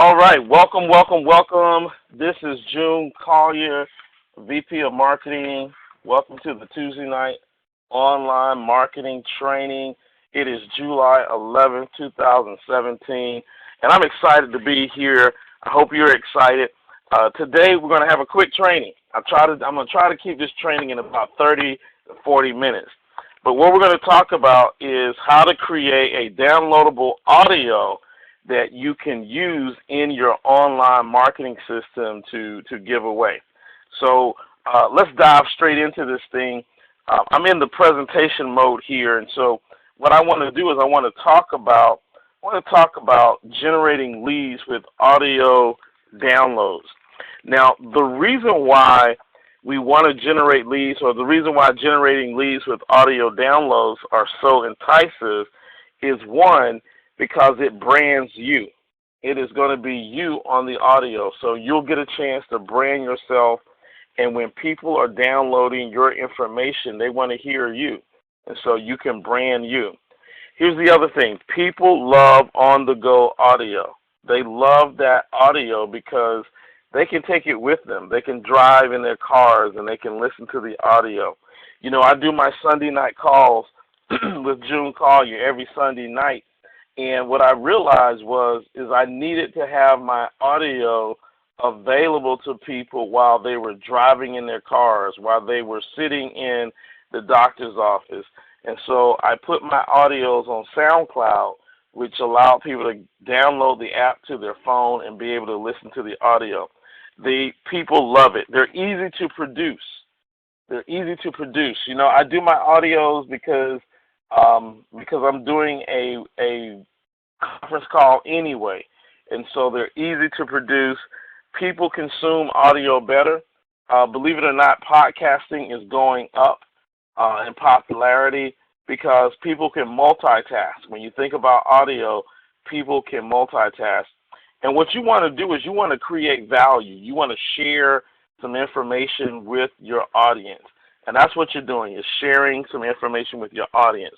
All right, welcome, welcome, welcome. This is June Collier, VP of Marketing. Welcome to the Tuesday night online marketing training. It is July 11th, 2017, and I'm excited to be here. I hope you're excited. Today we're going to have a quick training. I'm going to try to keep this training in about 30 to 40 minutes. But what we're going to talk about is how to create a downloadable audio that you can use in your online marketing system to give away. So let's dive straight into this thing. I'm in the presentation mode here, and so what I want to do is I want to talk about generating leads with audio downloads. Now, the reason why we want to generate leads, or the reason why generating leads with audio downloads are so enticing, is one, because it brands you. It is going to be you on the audio, so you'll get a chance to brand yourself, and when people are downloading your information, they want to hear you, and so you can brand you. Here's the other thing. People love on-the-go audio. They love that audio because they can take it with them. They can drive in their cars, and they can listen to the audio. You know, I do my Sunday night calls with June Collier every Sunday night. And what I realized is I needed to have my audio available to people while they were driving in their cars, while they were sitting in the doctor's office. And so I put my audios on SoundCloud, which allowed people to download the app to their phone and be able to listen to the audio. The people love it. They're easy to produce. They're easy to produce. You know, I do my audios because I'm doing a conference call anyway, and so they're easy to produce. People consume audio better. Believe it or not, podcasting is going up in popularity because people can multitask. When you think about audio, people can multitask. And what you want to do is you want to create value. You want to share some information with your audience. And that's what you're doing, is sharing some information with your audience.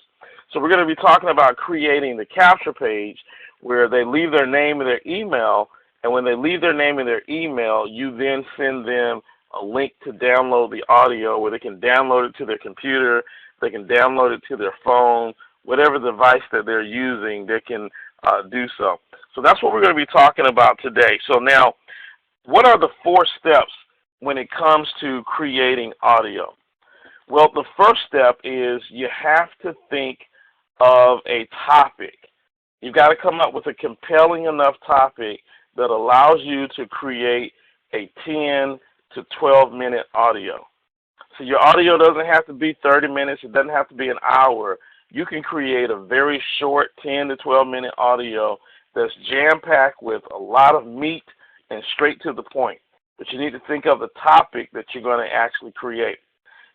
So we're going to be talking about creating the capture page where they leave their name and their email, and when they leave their name and their email, you then send them a link to download the audio where they can download it to their computer, they can download it to their phone, whatever device that they're using, they can do so. So that's what we're going to be talking about today. So now, what are the 4 steps when it comes to creating audio? Well, the first step is you have to think of a topic. You've got to come up with a compelling enough topic that allows you to create a 10 to 12-minute audio. So your audio doesn't have to be 30 minutes. It doesn't have to be an hour. You can create a very short 10 to 12-minute audio that's jam-packed with a lot of meat and straight to the point. But you need to think of the topic that you're going to actually create.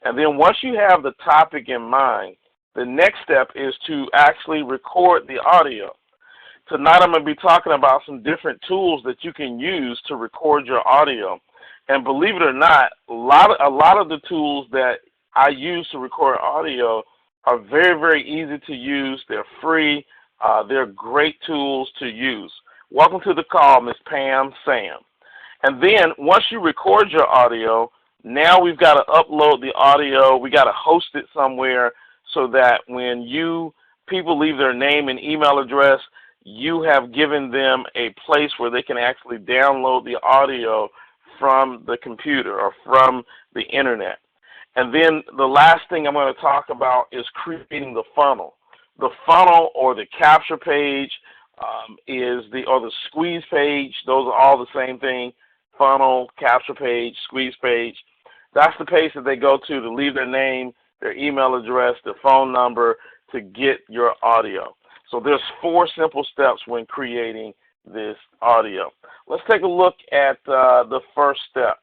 And then once you have the topic in mind, the next step is to actually record the audio. Tonight I'm going to be talking about some different tools that you can use to record your audio. And believe it or not, a lot of the tools that I use to record audio are very, very easy to use. They're free. They're great tools to use. Welcome to the call, Ms. Pam Sam. And then once you record your audio, now we've got to upload the audio. We got to host it somewhere so that when people leave their name and email address, you have given them a place where they can actually download the audio from the computer or from the internet. And then the last thing I'm going to talk about is creating the funnel. The funnel or the capture page or the squeeze page. Those are all the same thing. Funnel, capture page, squeeze page. That's the page that they go to leave their name, their email address, their phone number to get your audio. So there's 4 simple steps when creating this audio. Let's take a look at the first step.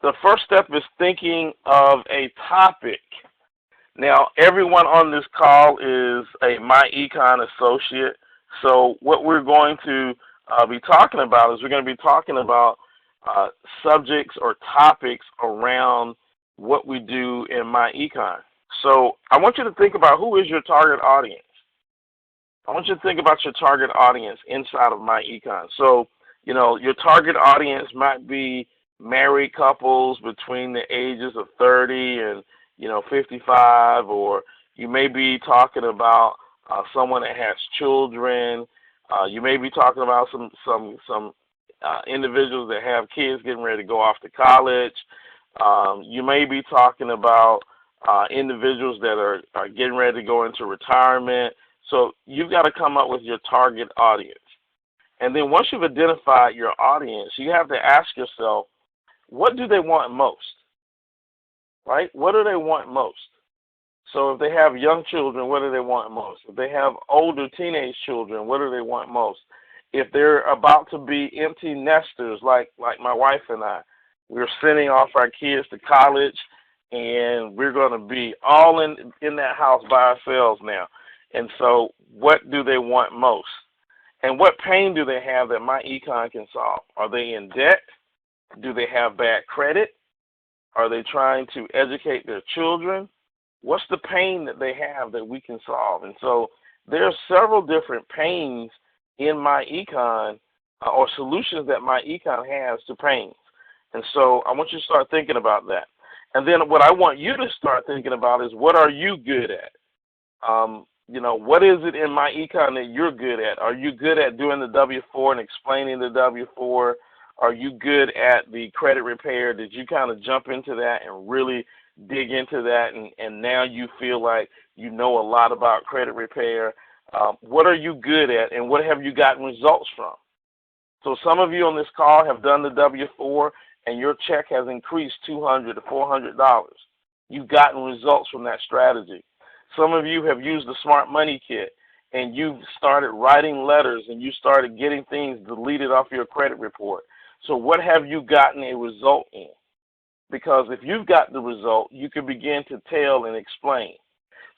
The first step is thinking of a topic. Now, everyone on this call is a MyEcon associate. So what we're going to be talking about is we're going to be talking about subjects or topics around what we do in MyEcon. So I want you to think about who is your target audience. I want you to think about your target audience inside of MyEcon. So Your target audience might be married couples between the ages of 30 and 55, or you may be talking about someone that has children. You may be talking about some individuals that have kids getting ready to go off to college. You may be talking about individuals that are getting ready to go into retirement. So you've got to come up with your target audience. And then once you've identified your audience, you have to ask yourself, what do they want most? Right? What do they want most? So if they have young children, what do they want most? If they have older teenage children, what do they want most? If they're about to be empty nesters, like my wife and I, we're sending off our kids to college, and we're going to be all in that house by ourselves now. And so what do they want most? And what pain do they have that my econ can solve? Are they in debt? Do they have bad credit? Are they trying to educate their children? What's the pain that they have that we can solve? And so there are several different pains in my econ or solutions that my econ has to pains. And so I want you to start thinking about that. And then what I want you to start thinking about is, what are you good at? What is it in my econ that you're good at? Are you good at doing the W-4 and explaining the W-4? Are you good at the credit repair? Did you kind of jump into that and really dig into that, and now you feel like you know a lot about credit repair? What are you good at, and what have you gotten results from? So some of you on this call have done the W-4, and your check has increased $200 to $400. You've gotten results from that strategy. Some of you have used the Smart Money Kit, and you've started writing letters, and you started getting things deleted off your credit report. So what have you gotten a result in? Because if you've got the result, you can begin to tell and explain.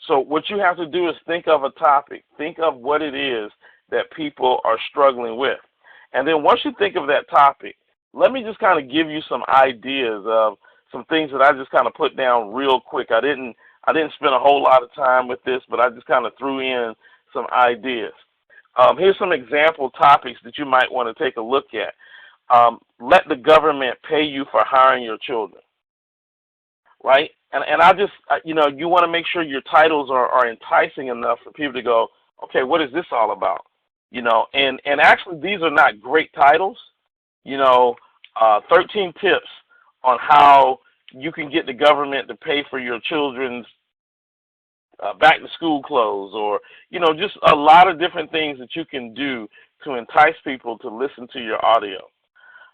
So what you have to do is think of a topic. Think of what it is that people are struggling with. And then once you think of that topic, let me just kind of give you some ideas of some things that I just kind of put down real quick. I didn't spend a whole lot of time with this, but I just kind of threw in some ideas. Here's some example topics that you might want to take a look at. Let the government pay you for hiring your children, right? And I just, you want to make sure your titles are enticing enough for people to go, okay, what is this all about? And actually these are not great titles. 13 tips on how you can get the government to pay for your children's back to school clothes, or, just a lot of different things that you can do to entice people to listen to your audio.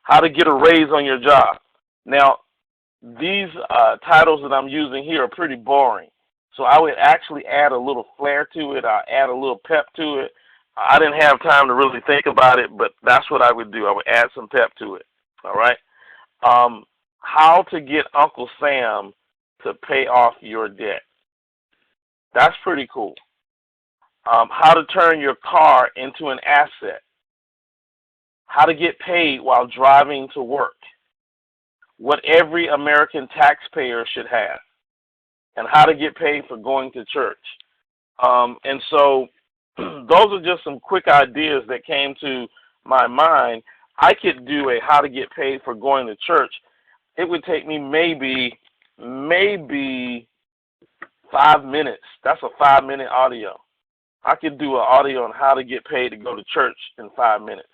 How to get a raise on your job. Now, these titles that I'm using here are pretty boring. So I would actually add a little flair to it. I add a little pep to it. I didn't have time to really think about it, but that's what I would do. I would add some pep to it. All right. How to get Uncle Sam to pay off your debt. That's pretty cool. How to turn your car into an asset. How to get paid while driving to work. What every American taxpayer should have. And how to get paid for going to church. And so those are just some quick ideas that came to my mind. I could do a how to get paid for going to church. It would take me maybe 5 minutes. That's a 5-minute audio. I could do an audio on how to get paid to go to church in 5 minutes.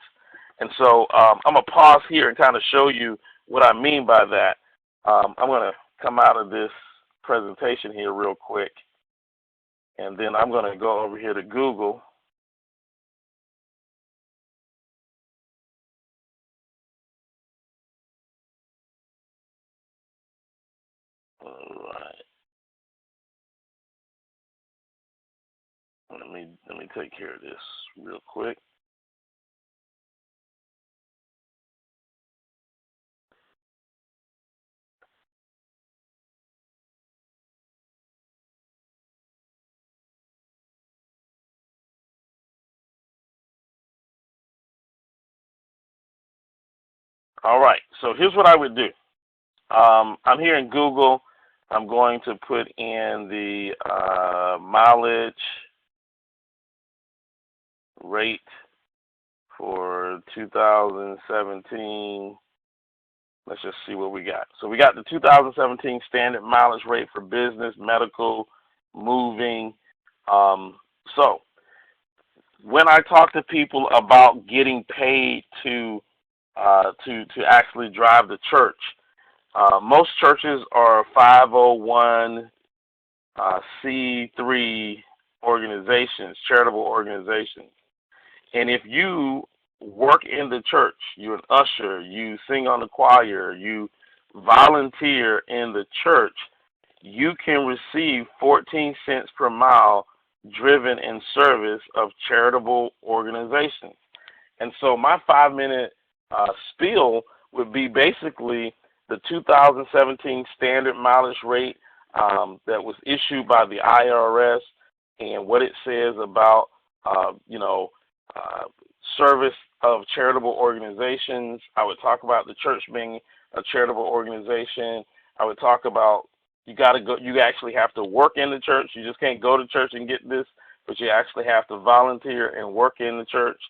And so I'm going to pause here and kind of show you what I mean by that. I'm going to come out of this presentation here real quick, and then I'm going to go over here to Google. All right. Let me take care of this real quick. All right. So here's what I would do. I'm here in Google. I'm going to put in the mileage rate for 2017. Let's just see what we got. So we got the 2017 standard mileage rate for business, medical, moving. So when I talk to people about getting paid to actually drive the church, most churches are 501c3 organizations, charitable organizations. And if you work in the church, you're an usher, you sing on the choir, you volunteer in the church, you can receive 14 cents per mile driven in service of charitable organizations. And so my 5-minute spiel would be basically the 2017 standard mileage rate that was issued by the IRS and what it says about, service of charitable organizations. I would talk about the church being a charitable organization. I would talk about you actually have to work in the church. You just can't go to church and get this, but you actually have to volunteer and work in the church.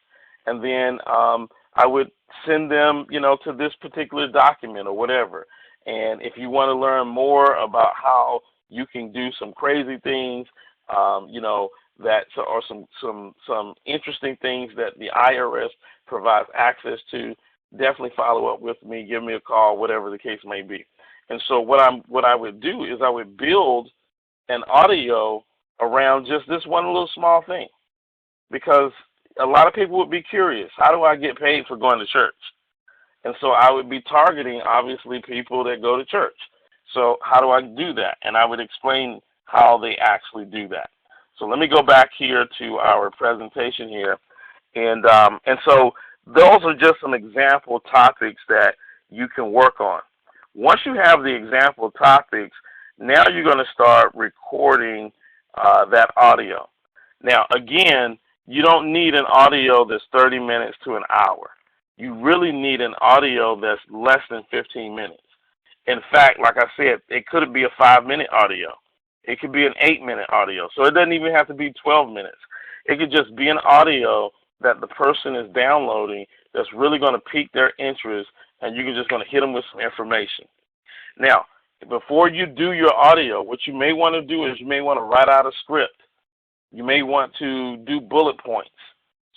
And then I would send them, to this particular document or whatever. And if you want to learn more about how you can do some crazy things, that or some interesting things that the IRS provides access to, definitely follow up with me, give me a call, whatever the case may be. And so what I would do is I would build an audio around just this one little small thing, because a lot of people would be curious, how do I get paid for going to church? And so I would be targeting, obviously, people that go to church. So how do I do that? And I would explain how they actually do that. So let me go back here to our presentation here. And so those are just some example topics that you can work on. Once you have the example topics, now you're going to start recording that audio. Now, again, you don't need an audio that's 30 minutes to an hour. You really need an audio that's less than 15 minutes. In fact, like I said, it could be a 5-minute audio. It could be an 8-minute audio. So it doesn't even have to be 12 minutes. It could just be an audio that the person is downloading that's really going to pique their interest, and you're just going to hit them with some information. Now, before you do your audio, what you may want to do is you may want to write out a script. You may want to do bullet points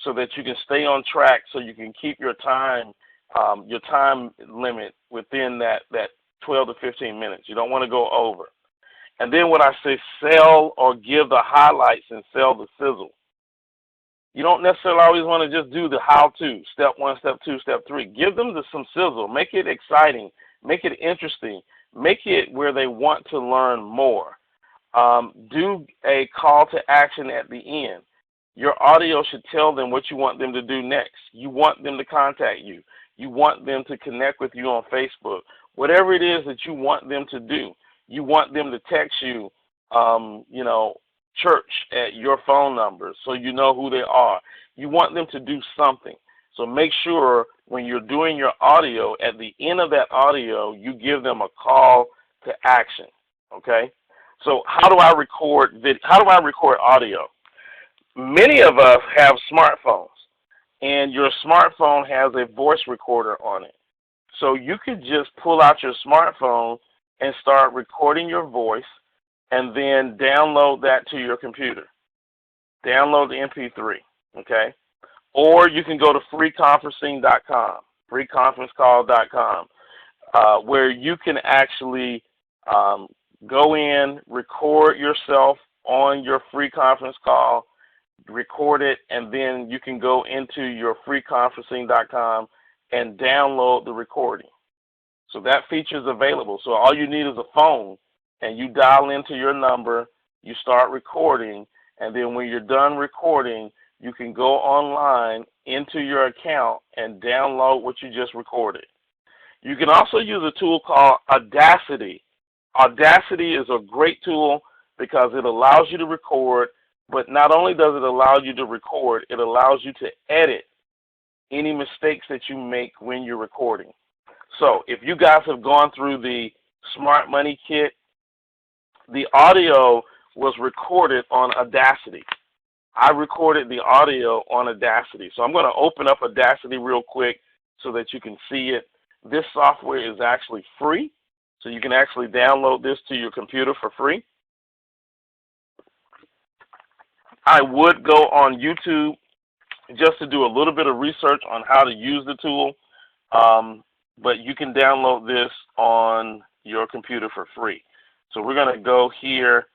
so that you can stay on track, so you can keep your time limit within that 12 to 15 minutes. You don't want to go over. And then when I say sell or give the highlights and sell the sizzle, you don't necessarily always want to just do the how-to, step 1, step 2, step 3. Give them some sizzle. Make it exciting. Make it interesting. Make it where they want to learn more. Do a call to action at the end. Your audio should tell them what you want them to do next. You want them to contact you. You want them to connect with you on Facebook. Whatever it is that you want them to do. You want them to text you, church at your phone number so you know who they are. You want them to do something. So make sure when you're doing your audio, at the end of that audio, you give them a call to action, okay? So how do I record audio? Many of us have smartphones, and your smartphone has a voice recorder on it. So you could just pull out your smartphone and start recording your voice, and then download that to your computer. Download the MP3, okay? Or you can go to freeconferencing.com, freeconferencecall.com, where you can actually go in, record yourself on your free conference call, record it, and then you can go into your freeconferencing.com and download the recording. So that feature is available. So all you need is a phone, and you dial into your number, you start recording, and then when you're done recording, you can go online into your account and download what you just recorded. You can also use a tool called Audacity. Audacity is a great tool because it allows you to record, but not only does it allow you to record, it allows you to edit any mistakes that you make when you're recording. So if you guys have gone through the Smart Money Kit, the audio was recorded on Audacity. I recorded the audio on Audacity. So I'm going to open up Audacity real quick so that you can see it. This software is actually free, so you can actually download this to your computer for free. I would go on YouTube just to do a little bit of research on how to use the tool, but you can download this on your computer for free. So we're going to go here,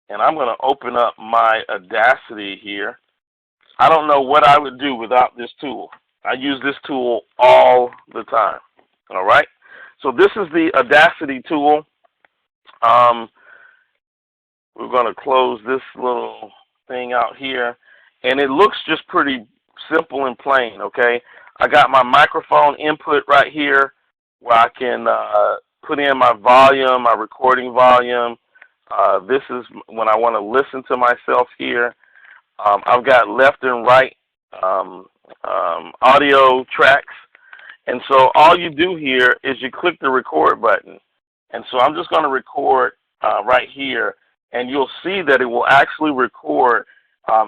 and I'm going to open up my Audacity here. I don't know what I would do without this tool. I use this tool all the time. All right? So this is the Audacity tool. We're going to close this little thing out here, and it looks just pretty simple and plain, okay? I got my microphone input right here where I can put in my volume, my recording volume. This is when I want to listen to myself here. I've got left and right audio tracks. And so all you do here is you click the record button. And so I'm just going to record right here, and you'll see that it will actually record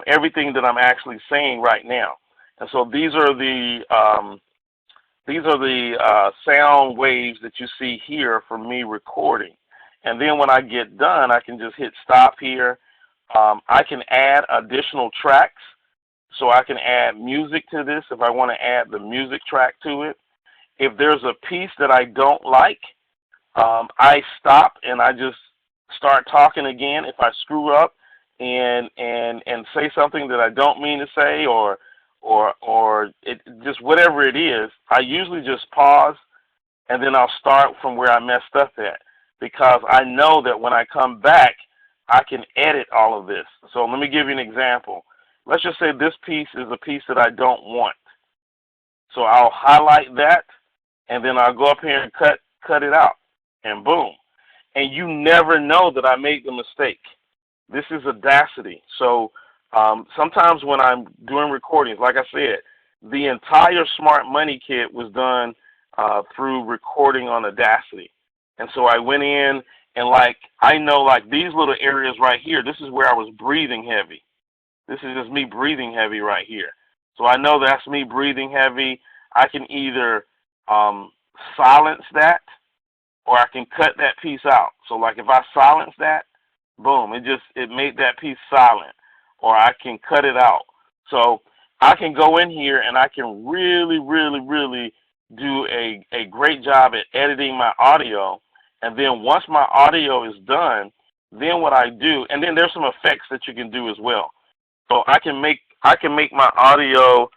everything that I'm actually saying right now. And so these are the sound waves that you see here for me recording. And then when I get done, I can just hit stop here. I can add additional tracks. So I can add music to this if I want to add the music track to it. If there's a piece that I don't like, I stop and I just start talking again. If I screw up and say something that I don't mean to say, or it just whatever it is, I usually just pause and then I'll start from where I messed up at, because I know that when I come back, I can edit all of this. So let me give you an example. Let's just say this piece is a piece that I don't want. So I'll highlight that, and then I'll go up here and cut it out, and boom. And you never know that I made the mistake. This is Audacity. So sometimes when I'm doing recordings, like I said, the entire Smart Money Kit was done through recording on Audacity. And so I went in, and I know these little areas right here, this is where I was breathing heavy. This is just me breathing heavy right here. So I know that's me breathing heavy. I can either silence that, or I can cut that piece out. So if I silence that, boom, it made that piece silent. Or I can cut it out. So I can go in here and I can really, really, really do a great job at editing my audio. And then once my audio is done, then what I do, and then there's some effects that you can do as well. So I can make my audio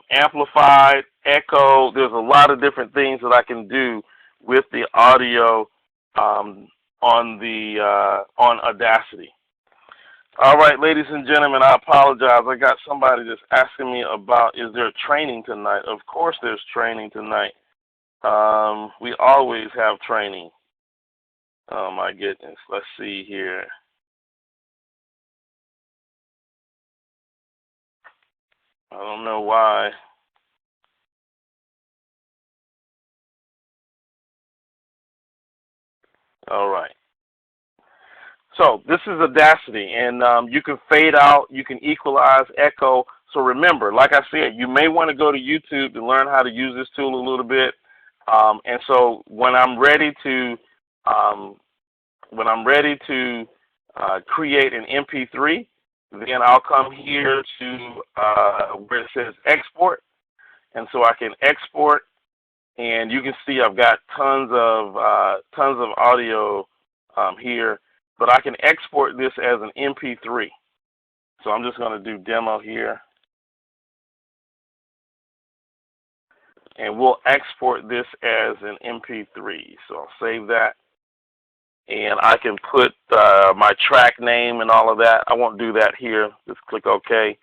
amplified, echo. There's a lot of different things that I can do with the audio on Audacity. All right, ladies and gentlemen, I apologize. I got somebody just asking me about, is there training tonight? Of course there's training tonight. We always have training. Oh my goodness. Let's see here. I don't know why. All right. So this is Audacity, and you can fade out, you can equalize, echo. So remember, like I said, you may want to go to YouTube to learn how to use this tool a little bit. And so when I'm ready to create an MP3, then I'll come here to where it says export, and so I can export, and you can see I've got tons of audio here, but I can export this as an MP3. So I'm just going to do demo here, and we'll export this as an MP3. So I'll save that. And I can put my track name and all of that. I won't do that here. Just click OK.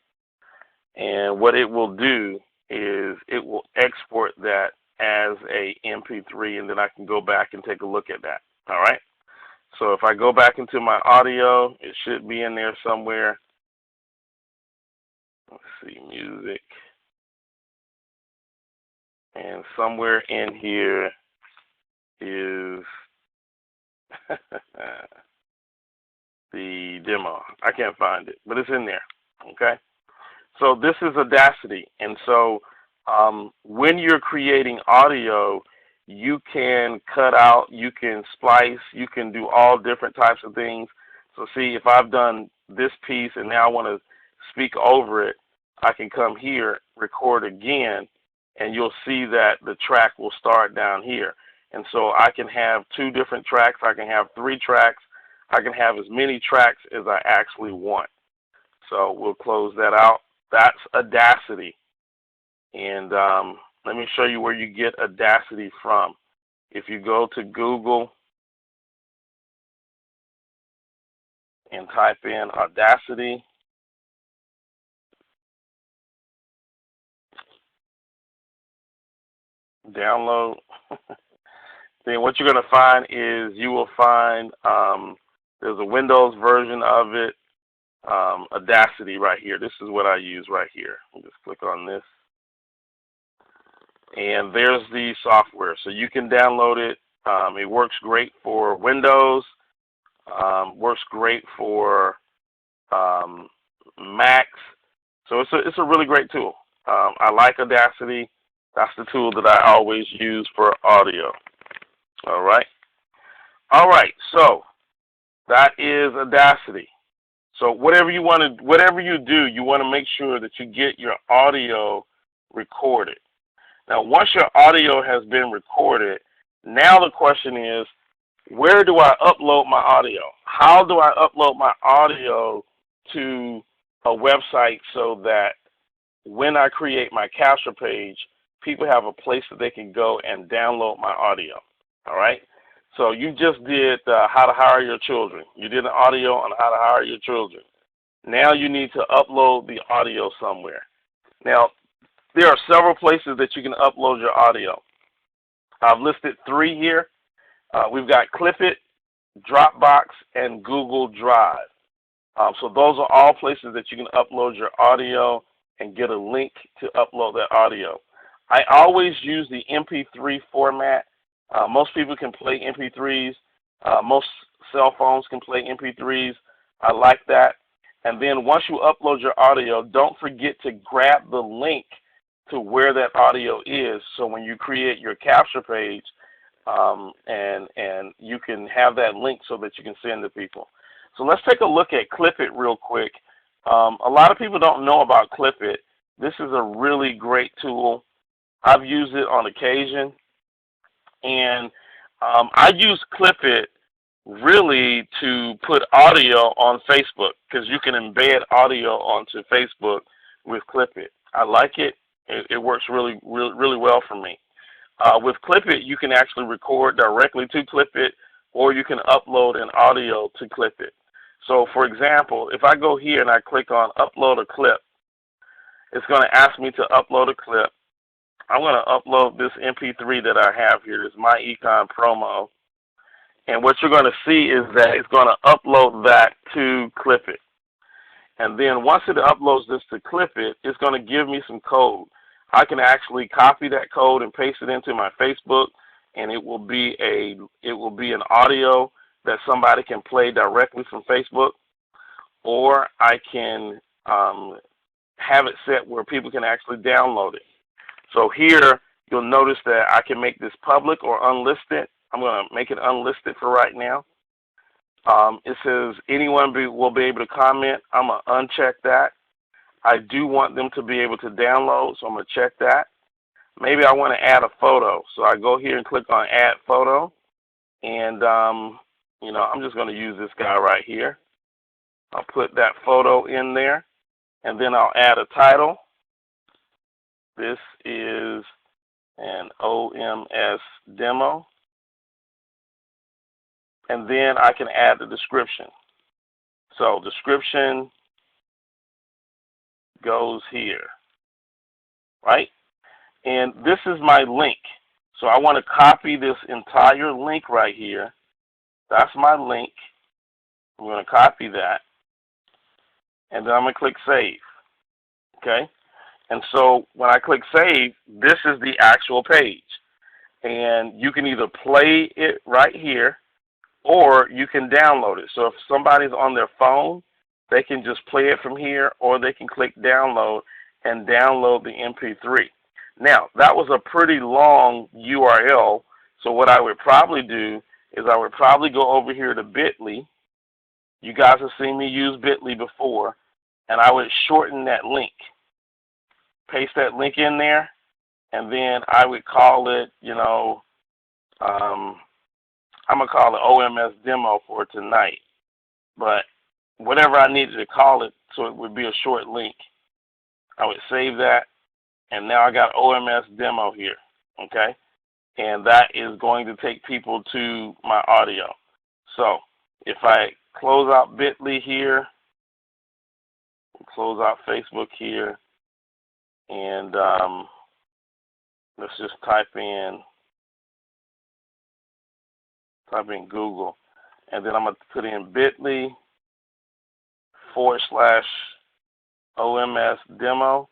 And what it will do is it will export that as a MP3, and then I can go back and take a look at that. All right. So if I go back into my audio, it should be in there somewhere. Let's see, music. And somewhere in here is the demo. I can't find it, but it's in there. Okay. So this is Audacity, and so when you're creating audio, you can cut out, you can splice, you can do all different types of things. So see, if I've done this piece and now I want to speak over it, I can come here, record again, and you'll see that the track will start down here. And so I can have 2 different tracks, I can have 3 tracks, I can have as many tracks as I actually want. So we'll close that out. That's Audacity. And let me show you where you get Audacity from. If you go to Google and type in Audacity, download, then what you're going to find is you will find there's a Windows version of it, Audacity right here. This is what I use right here. I'll just click on this. And there's the software. So you can download it. It works great for Windows, works great for Macs. So it's a really great tool. I like Audacity. That's the tool that I always use for audio. All right. All right. So that is Audacity. So whatever you do, you want to make sure that you get your audio recorded. Now, once your audio has been recorded, now the question is, where do I upload my audio? How do I upload my audio to a website so that when I create my capture page, people have a place that they can go and download my audio? All right? So you just did how to hire your children. You did an audio on how to hire your children. Now you need to upload the audio somewhere. Now, there are several places that you can upload your audio. I've listed 3 here. We've got Clipit, Dropbox, and Google Drive. So those are all places that you can upload your audio and get a link to upload that audio. I always use the MP3 format. Most people can play MP3s. Most cell phones can play MP3s. I like that. And then once you upload your audio, don't forget to grab the link to where that audio is, so when you create your capture page, and you can have that link so that you can send to people. So let's take a look at Clipit real quick. A lot of people don't know about Clipit. This is a really great tool. I've used it on occasion, and I use Clipit really to put audio on Facebook, because you can embed audio onto Facebook with Clipit. I like it. It works really well for me. With Clipit, you can actually record directly to Clipit, or you can upload an audio to Clipit. So, for example, if I go here and I click on Upload a Clip, it's going to ask me to upload a clip. I'm going to upload this MP3 that I have here. This is My Econ Promo. And what you're going to see is that it's going to upload that to Clipit. And then once it uploads this to Clipit, it's going to give me some code. I can actually copy that code and paste it into my Facebook, and it will be an audio that somebody can play directly from Facebook, or I can have it set where people can actually download it. So here you'll notice that I can make this public or unlisted. I'm going to make it unlisted for right now. It says anyone will be able to comment. I'm going to uncheck that. I do want them to be able to download, so I'm going to check that. Maybe I want to add a photo, so I go here and click on Add Photo, and I'm just going to use this guy right here. I'll put that photo in there, and then I'll add a title. This is an OMS demo, and then I can add the description. So description goes here, right? And this is my link. So I want to copy this entire link right here. That's my link. I'm going to copy that. And then I'm going to click Save. Okay? And so when I click Save, this is the actual page. And you can either play it right here, or you can download it. So if somebody's on their phone, they can just play it from here, or they can click download and download the MP3. Now, that was a pretty long URL, so what I would probably do is I would probably go over here to Bitly. You guys have seen me use Bitly before, and I would shorten that link. Paste that link in there, and then I would call it, I'm going to call it OMS demo for tonight. But whatever I needed to call it, so it would be a short link, I would save that, and now I got OMS demo here, okay? And that is going to take people to my audio. So if I close out Bitly here, close out Facebook here, and let's just type in Google, and then I'm going to put in bit.ly/OMS demo.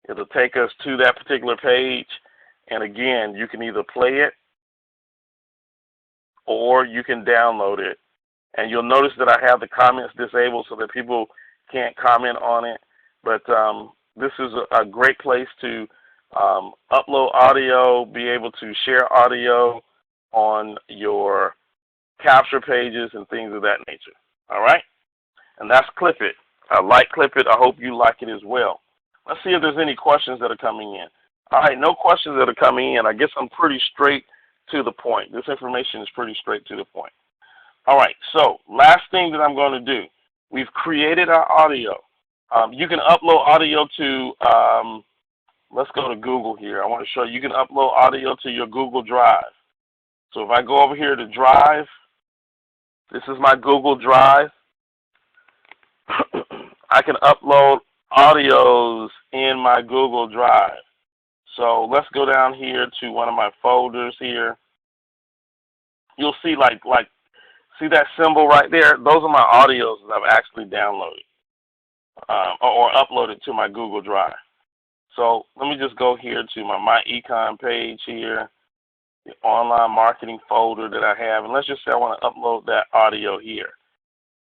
It'll take us to that particular page, and again, you can either play it or you can download it. And you'll notice that I have the comments disabled so that people can't comment on it, but this is a great place to upload audio, be able to share audio on your capture pages and things of that nature. All right? And that's Clipit. I like Clipit. I hope you like it as well. Let's see if there's any questions that are coming in. All right, no questions that are coming in. I guess I'm pretty straight to the point. This information is pretty straight to the point. All right, so last thing that I'm going to do, we've created our audio. You can upload audio to, let's go to Google here. I want to show you can upload audio to your Google Drive. So if I go over here to Drive, this is my Google Drive. I can upload audios in my Google Drive. So let's go down here to one of my folders here. You'll see see that symbol right there? Those are my audios that I've actually downloaded or uploaded to my Google Drive. So let me just go here to my econ page here, the online marketing folder that I have, and let's just say I want to upload that audio here.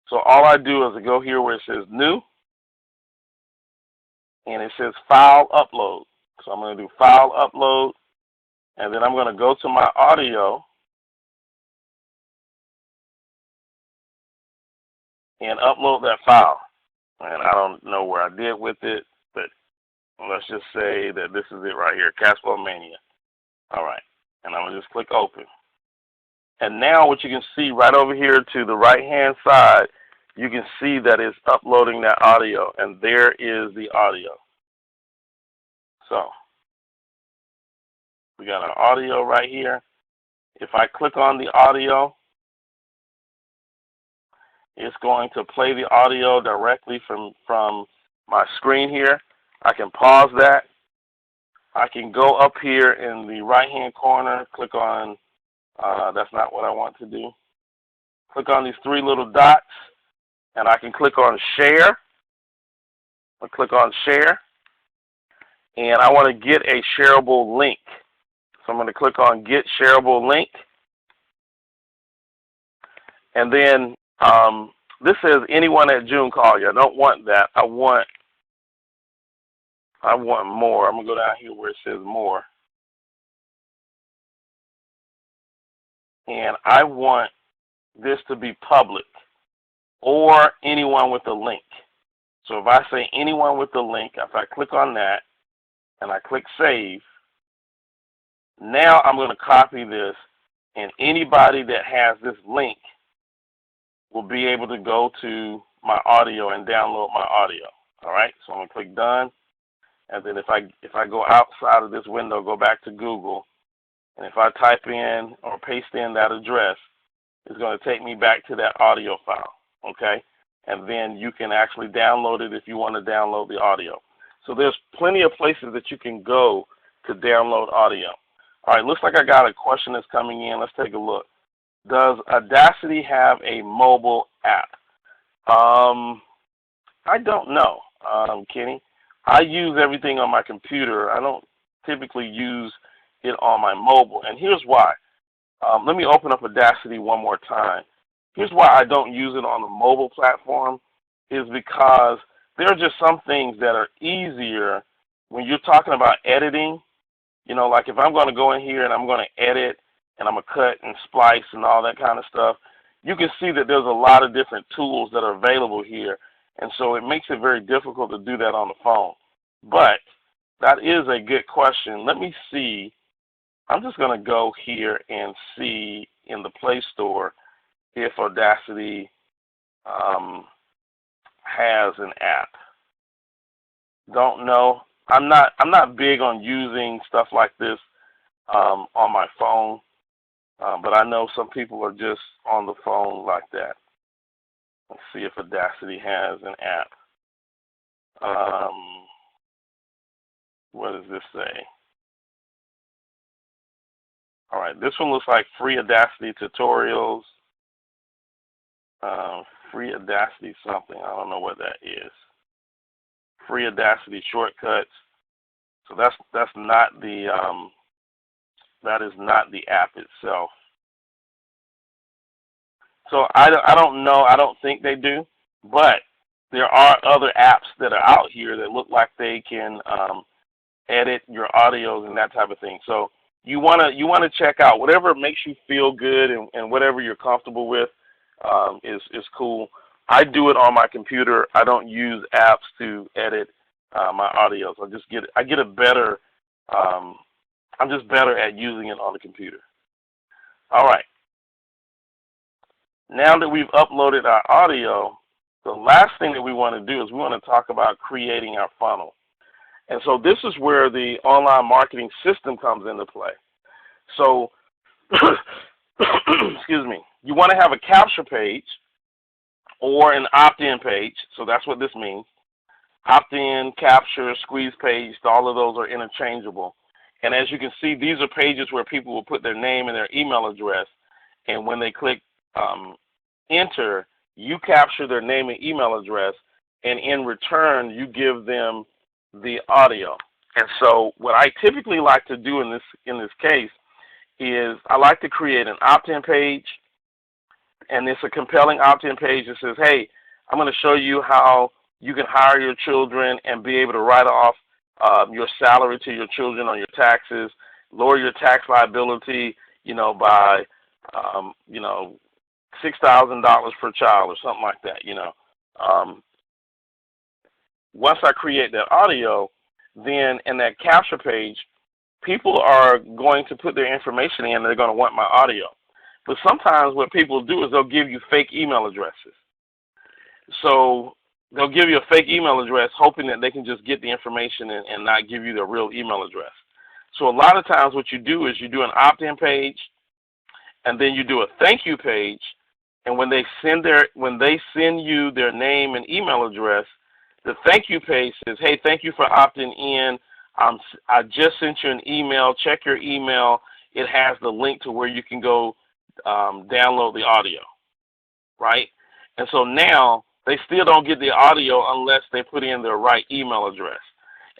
So all I do is I go here where it says New, and it says File Upload. So I'm going to do File Upload, and then I'm going to go to my audio and upload that file. And I don't know where I did with it, but let's just say that this is it right here, Cashflow Mania. All right, and I'm going to just click Open. And now what you can see right over here to the right-hand side, you can see that it's uploading that audio, and there is the audio. So we got our audio right here. If I click on the audio, it's going to play the audio directly from my screen here. I can pause that. I can go up here in the right-hand corner, click on, that's not what I want to do. Click on these three little dots, and I can click on Share. I'll click on Share, and I want to get a shareable link. So I'm going to click on Get Shareable Link, and then this says anyone at June Collier. I don't want that. I want more. I'm going to go down here where it says More. And I want this to be public or anyone with a link. So if I say anyone with a link, if I click on that and I click Save, now I'm going to copy this, and anybody that has this link will be able to go to my audio and download my audio. All right, so I'm going to click Done, and then if I go outside of this window, go back to Google, and if I type in or paste in that address, it's going to take me back to that audio file, okay? And then you can actually download it if you want to download the audio. So there's plenty of places that you can go to download audio. All right, looks like I got a question that's coming in. Let's take a look. Does Audacity have a mobile app? I don't know, Kenny. I use everything on my computer. I don't typically use it on my mobile, and here's why. Let me open up Audacity one more time. Here's why I don't use it on the mobile platform is because there are just some things that are easier when you're talking about editing. You know, like if I'm going to go in here and I'm going to edit and I'm going to cut and splice and all that kind of stuff, you can see that there's a lot of different tools that are available here. And so it makes it very difficult to do that on the phone. But that is a good question. Let me see. I'm just going to go here and see in the Play Store if Audacity has an app. Don't know. I'm not big on using stuff like this on my phone, but I know some people are just on the phone like that. Let's see if Audacity has an app. What does this say? All right, this one looks like free Audacity tutorials. Free Audacity something. I don't know what that is. Free Audacity shortcuts. So that's not the that is not the app itself. So I don't know. I don't think they do, but there are other apps that are out here that look like they can edit your audios and that type of thing. So you wanna check out whatever makes you feel good and whatever you're comfortable with is cool. I do it on my computer. I don't use apps to edit my audios. I get a better. I'm just better at using it on the computer. All right. Now that we've uploaded our audio, the last thing that we want to do is we want to talk about creating our funnel. And so this is where the online marketing system comes into play. So, excuse me, you want to have a capture page or an opt-in page. So that's what this means. Opt-in, capture, squeeze page, all of those are interchangeable. And as you can see, these are pages where people will put their name and their email address. And when they click enter, you capture their name and email address, and in return, you give them the audio. And so what I typically like to do in this case is I like to create an opt-in page, and it's a compelling opt-in page that says, hey, I'm going to show you how you can hire your children and be able to write off your salary to your children on your taxes, lower your tax liability, by, $6,000 per child or something like that, Once I create that audio, then in that capture page, people are going to put their information in and they're going to want my audio. But sometimes what people do is they'll give you fake email addresses. So they'll give you a fake email address hoping that they can just get the information and not give you their real email address. So a lot of times what you do is you do an opt-in page, and then you do a thank you page, and when they send you their name and email address, the thank you page says, hey, thank you for opting in. I just sent you an email. Check your email. It has the link to where you can go download the audio, right? And so now they still don't get the audio unless they put in their right email address.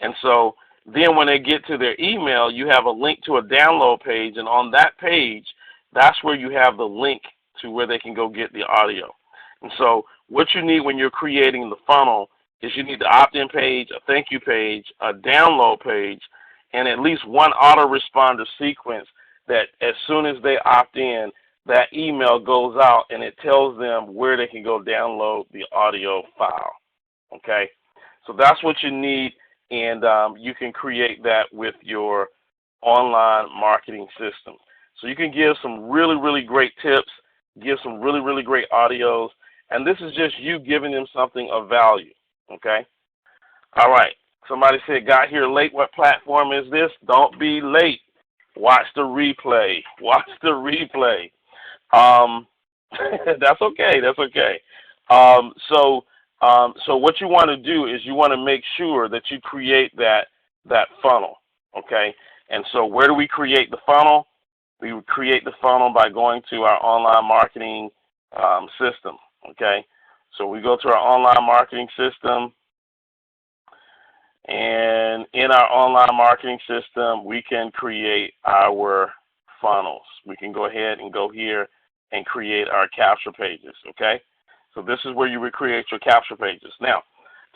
And so then when they get to their email, you have a link to a download page, and on that page, that's where you have the link to where they can go get the audio. And so what you need when you're creating the funnel is you need the opt-in page, a thank you page, a download page, and at least one autoresponder sequence that as soon as they opt in, that email goes out and it tells them where they can go download the audio file. Okay? So that's what you need, and you can create that with your online marketing system. So you can give some really, really great tips, give some really, really great audios, and this is just you giving them something of value. Okay? All right. Somebody said, got here late. What platform is this? Don't be late. Watch the replay. Watch the replay. That's okay. That's okay. So what you want to do is you want to make sure that you create that funnel. Okay? And so where do we create the funnel? We create the funnel by going to our online marketing system. Okay? So we go to our online marketing system, and in our online marketing system, we can create our funnels. We can go ahead and go here and create our capture pages, okay? So this is where you would create your capture pages. Now,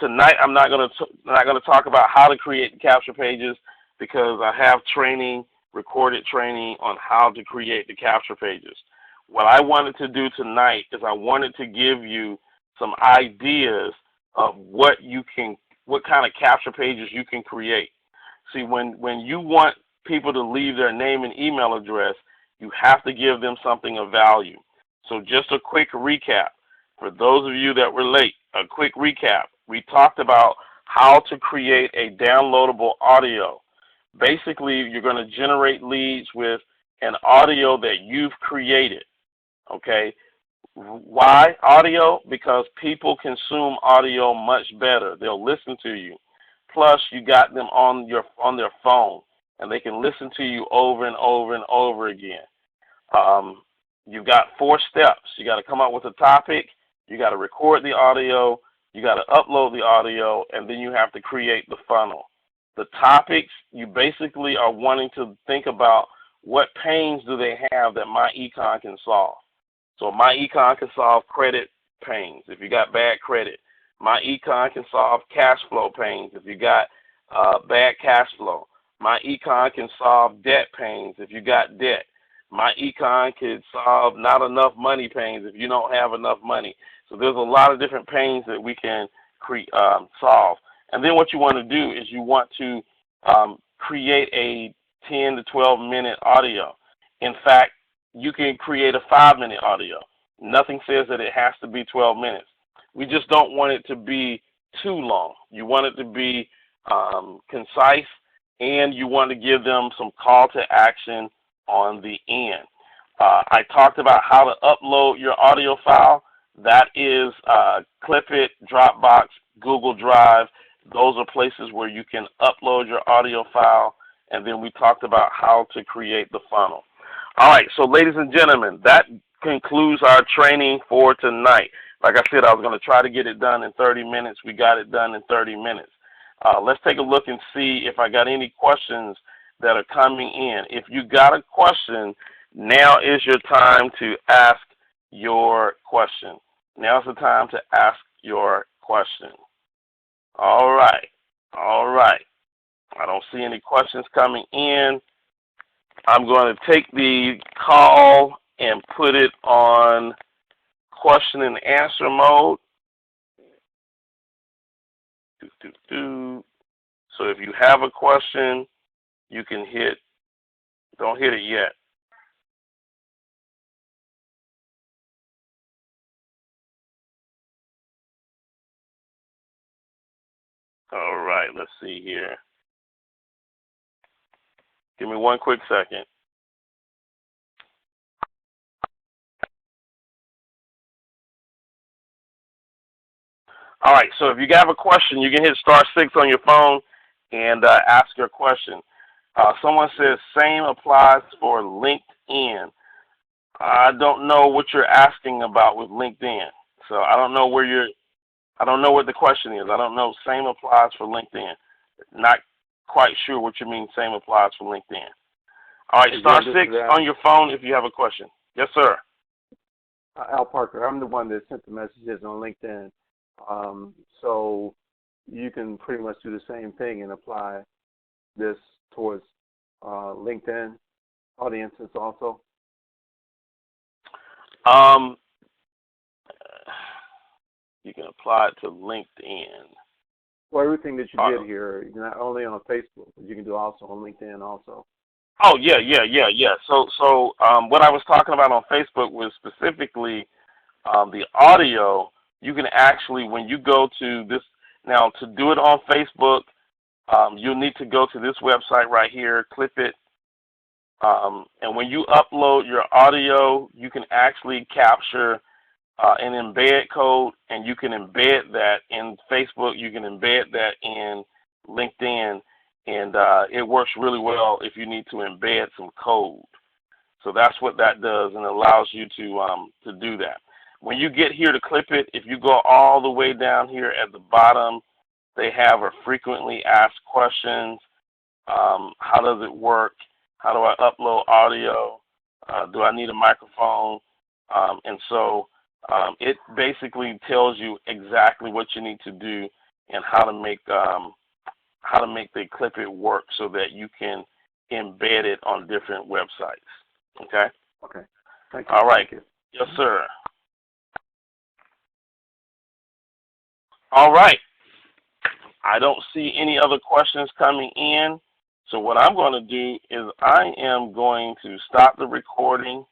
tonight I'm not going to talk about how to create the capture pages because I have training, recorded training on how to create the capture pages. What I wanted to do tonight is I wanted to give you some ideas of what kind of capture pages you can create. See, when you want people to leave their name and email address, you have to give them something of value. So just a quick recap. For those of you that were late, a quick recap. We talked about how to create a downloadable audio. Basically, you're going to generate leads with an audio that you've created, okay? Why audio? Because people consume audio much better. They'll listen to you. Plus, you got them on their phone, and they can listen to you over and over and over again. You've got 4 steps. You got to come up with a topic. You got to record the audio. You got to upload the audio, and then you have to create the funnel. The topics, you basically are wanting to think about what pains do they have that My Econ can solve. So My Econ can solve credit pains if you got bad credit. My Econ can solve cash flow pains if you got bad cash flow. My Econ can solve debt pains if you got debt. My Econ can solve not enough money pains if you don't have enough money. So there's a lot of different pains that we can solve. And then what you want to do is you want to create a 10 to 12 minute audio. In fact, you can create a 5-minute audio. Nothing says that it has to be 12 minutes. We just don't want it to be too long. You want it to be concise, and you want to give them some call to action on the end. I talked about how to upload your audio file. That is Clipit, Dropbox, Google Drive. Those are places where you can upload your audio file. And then we talked about how to create the funnel. All right, so ladies and gentlemen, that concludes our training for tonight. Like I said, I was going to try to get it done in 30 minutes. We got it done in 30 minutes. Let's take a look and see if I got any questions that are coming in. If you got a question, now is your time to ask your question. Now's the time to ask your question. All right. I don't see any questions coming in. I'm going to take the call and put it on question and answer mode. So if you have a question, you can don't hit it yet. All right, let's see here. Give me one quick second. All right, so if you have a question, you can hit *6 on your phone and ask your question. Someone says same applies for LinkedIn. I don't know what you're asking about with LinkedIn, so I don't know what the question is. I don't know. Same applies for LinkedIn. Not quite sure what you mean. Same applies for LinkedIn. All right, *6 on your phone if you have a question. Yes, sir. Al Parker. I'm the one that sent the messages on LinkedIn. So you can pretty much do the same thing and apply this towards LinkedIn audiences also. You can apply it to LinkedIn. Well, everything that you did here, not only on Facebook, but you can do also on LinkedIn also. Oh, yeah. So what I was talking about on Facebook was specifically the audio. You can actually, when you go to this, now to do it on Facebook, you'll need to go to this website right here, Clipit. And when you upload your audio, you can actually capture an embed code, and you can embed that in Facebook. You can embed that in LinkedIn, and it works really well if you need to embed some code. So that's what that does, and allows you to do that. When you get here to Clipit, if you go all the way down here at the bottom, they have a frequently asked questions. How does it work? How do I upload audio? Do I need a microphone? And so it basically tells you exactly what you need to do and how to make the Clip It work so that you can embed it on different websites. Okay? Okay. Thank you. All right. Thank you. Yes, sir. All right. I don't see any other questions coming in. So what I'm going to do is I am going to stop the recording